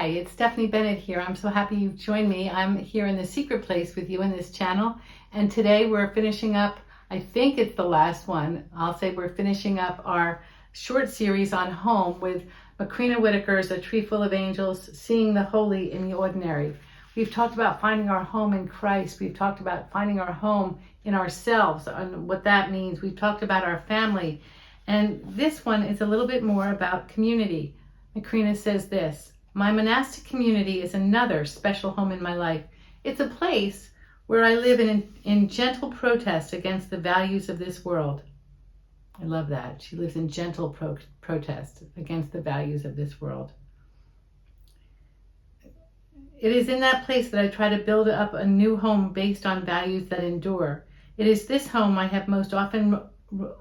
Hi, it's Stephanie Bennett here. I'm so happy you've joined me. I'm here in the secret place with you in this channel. And today we're finishing up, I think it's the last one. I'll say we're finishing up our short series on home with Macrina Whitaker's A Tree Full of Angels, Seeing the Holy in the Ordinary. We've talked about finding our home in Christ. We've talked about finding our home in ourselves and what that means. We've talked about our family. And this one is a little bit more about community. Macrina says this: my monastic community is another special home in my life. It's a place where I live in gentle protest against the values of this world. I love that. She lives in gentle protest against the values of this world. It is in that place that I try to build up a new home based on values that endure. It is this home I have most often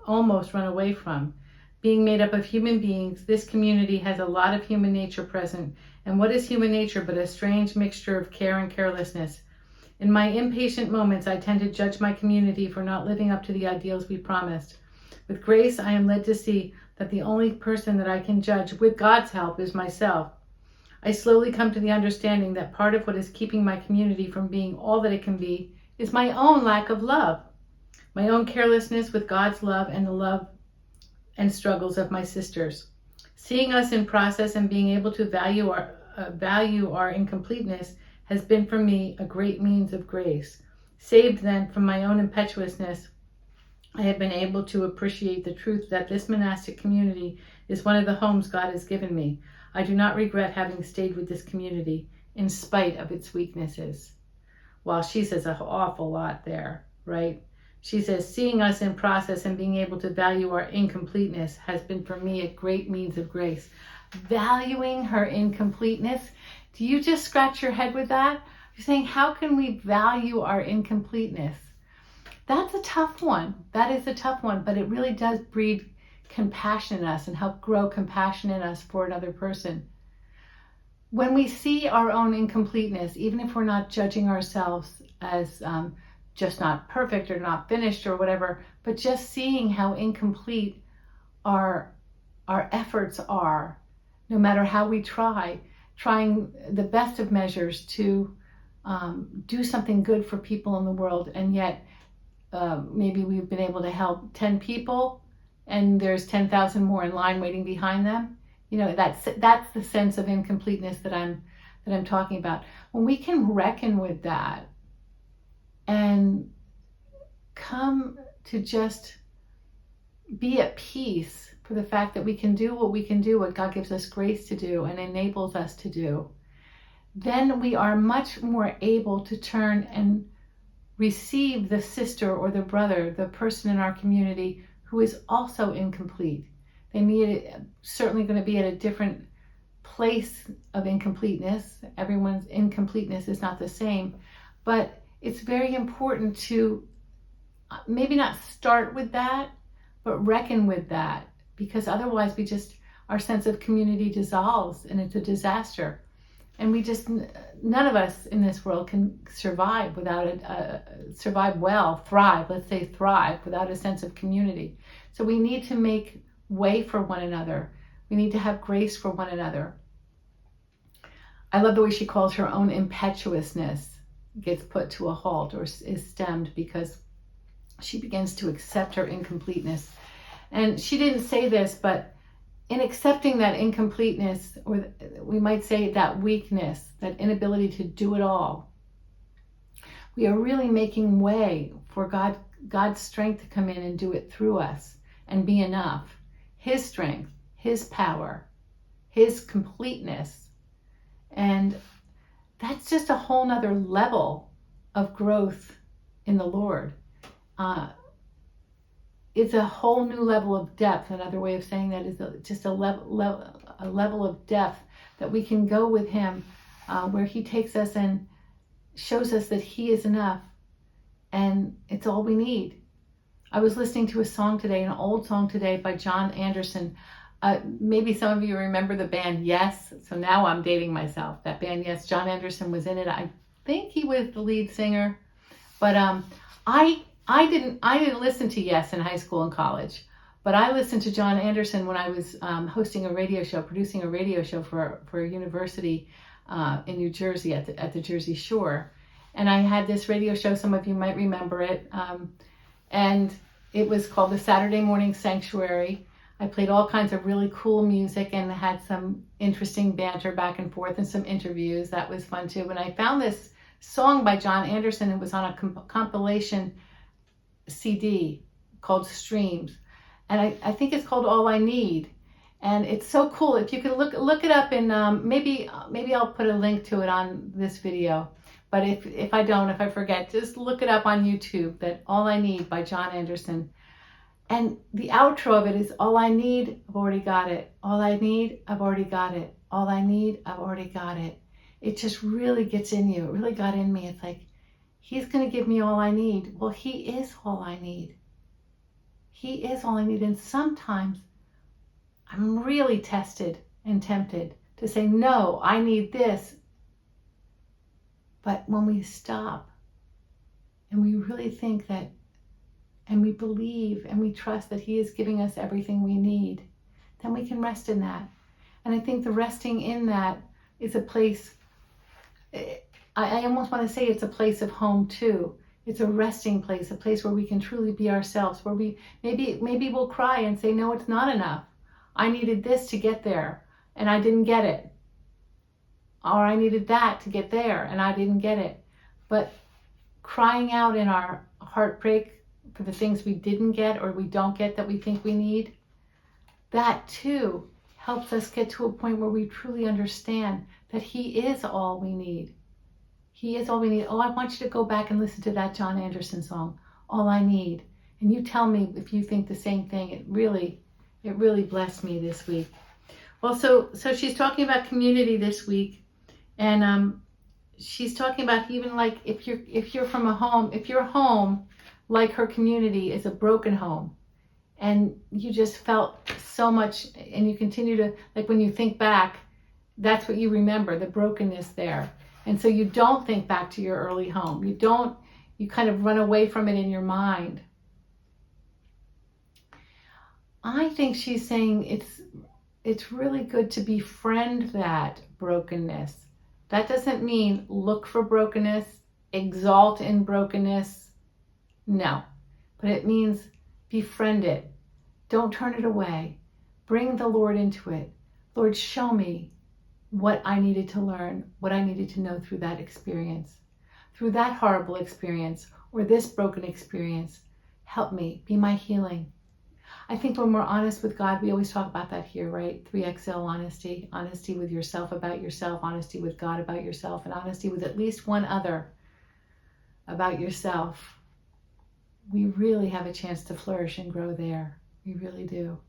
almost run away from. Being made up of human beings, this community has a lot of human nature present. And what is human nature but a strange mixture of care and carelessness? In my impatient moments, I tend to judge my community for not living up to the ideals we promised. With grace, I am led to see that the only person that I can judge, with God's help, is myself. I slowly come to the understanding that part of what is keeping my community from being all that it can be is my own lack of love, my own carelessness with God's love and the love and struggles of my sisters. Seeing us in process and being able to value our incompleteness has been for me a great means of grace. Saved then from my own impetuousness, I have been able to appreciate the truth that this monastic community is one of the homes God has given me. I do not regret having stayed with this community in spite of its weaknesses. Well, she says an awful lot there, right? She says, seeing us in process and being able to value our incompleteness has been for me a great means of grace. Valuing her incompleteness. Do you just scratch your head with that? You're saying, how can we value our incompleteness? That's a tough one. That is a tough one, but it really does breed compassion in us and help grow compassion in us for another person. When we see our own incompleteness, even if we're not judging ourselves as just not perfect or not finished or whatever, but just seeing how incomplete our efforts are, no matter how we trying the best of measures to do something good for people in the world, and yet maybe we've been able to help 10 people and there's 10,000 more in line waiting behind them. You know, that's the sense of incompleteness that I'm talking about. When we can reckon with that and come to just be at peace for the fact that we can do what we can do, what God gives us grace to do and enables us to do, then we are much more able to turn and receive the sister or the brother, the person in our community who is also incomplete. They may certainly going to be at a different place of incompleteness. Everyone's incompleteness is not the same, but it's very important to maybe not start with that, but reckon with that, because otherwise our sense of community dissolves and it's a disaster. And none of us in this world can survive without thrive without a sense of community. So we need to make way for one another. We need to have grace for one another. I love the way she calls her own impetuousness gets put to a halt or is stemmed because she begins to accept her incompleteness. And she didn't say this, but in accepting that incompleteness, or we might say that weakness, that inability to do it all, we are really making way for God's strength to come in and do it through us and be enough. His strength, His power, His completeness. And that's just a whole nother level of growth in the Lord. It's a whole new level of depth. Another way of saying that is just a level of depth that we can go with Him, where He takes us and shows us that He is enough and it's all we need. I was listening to a song today, an old song today by John Anderson. Maybe some of you remember the band Yes. So now I'm dating myself. That band Yes, John Anderson was in it. I think he was the lead singer, but I didn't listen to Yes in high school and college, but I listened to John Anderson when I was producing a radio show for a university in New Jersey at the Jersey Shore. And I had this radio show, some of you might remember it, and it was called the Saturday Morning Sanctuary. I played all kinds of really cool music and had some interesting banter back and forth and some interviews. That was fun too. And I found this song by John Anderson. It was on a compilation CD called Streams. And I think it's called All I Need. And it's so cool. If you could look it up, and maybe I'll put a link to it on this video. But if I forget, just look it up on YouTube, that All I Need by John Anderson. And the outro of it is, all I need, I've already got it. All I need, I've already got it. All I need, I've already got it. It just really gets in you. It really got in me. It's like, he's going to give me all I need. Well, he is all I need. He is all I need. And sometimes I'm really tested and tempted to say, no, I need this. But when we stop and we really think that, and we believe and we trust that he is giving us everything we need, then we can rest in that. And I think the resting in that is a place, I almost want to say it's a place of home too. It's a resting place, a place where we can truly be ourselves, where we maybe we'll cry and say, no, it's not enough. I needed this to get there and I didn't get it. Or I needed that to get there and I didn't get it. But crying out in our heartbreak for the things we didn't get or we don't get that we think we need, that too helps us get to a point where we truly understand that he is all we need. He is all we need. Oh, I want you to go back and listen to that John Anderson song, All I Need. And you tell me if you think the same thing. It really blessed me this week. Well, so she's talking about community this week. And she's talking about even like if you're from a home, if your home, like her community, is a broken home, and you just felt so much, and you continue to, like when you think back, that's what you remember, the brokenness there. And so you don't think back to your early home. You kind of run away from it in your mind. I think she's saying it's really good to befriend that brokenness. That doesn't mean look for brokenness, exalt in brokenness. No, but it means befriend it. Don't turn it away. Bring the Lord into it. Lord, show me what I needed to learn, what I needed to know through that experience, through that horrible experience or this broken experience. Help me, be my healing. I think when we're honest with God, we always talk about that here, right? 3XL honesty, honesty with yourself about yourself, honesty with God about yourself, and honesty with at least one other about yourself. We really have a chance to flourish and grow there. We really do.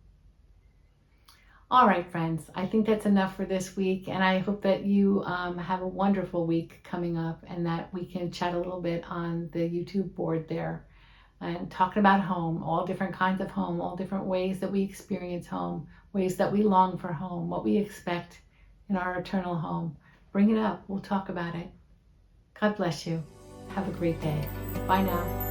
All right, friends, I think that's enough for this week, and I hope that you have a wonderful week coming up and that we can chat a little bit on the YouTube board there and talking about home, all different kinds of home, all different ways that we experience home, ways that we long for home, what we expect in our eternal home. Bring it up. We'll talk about it. God bless you. Have a great day. Bye now.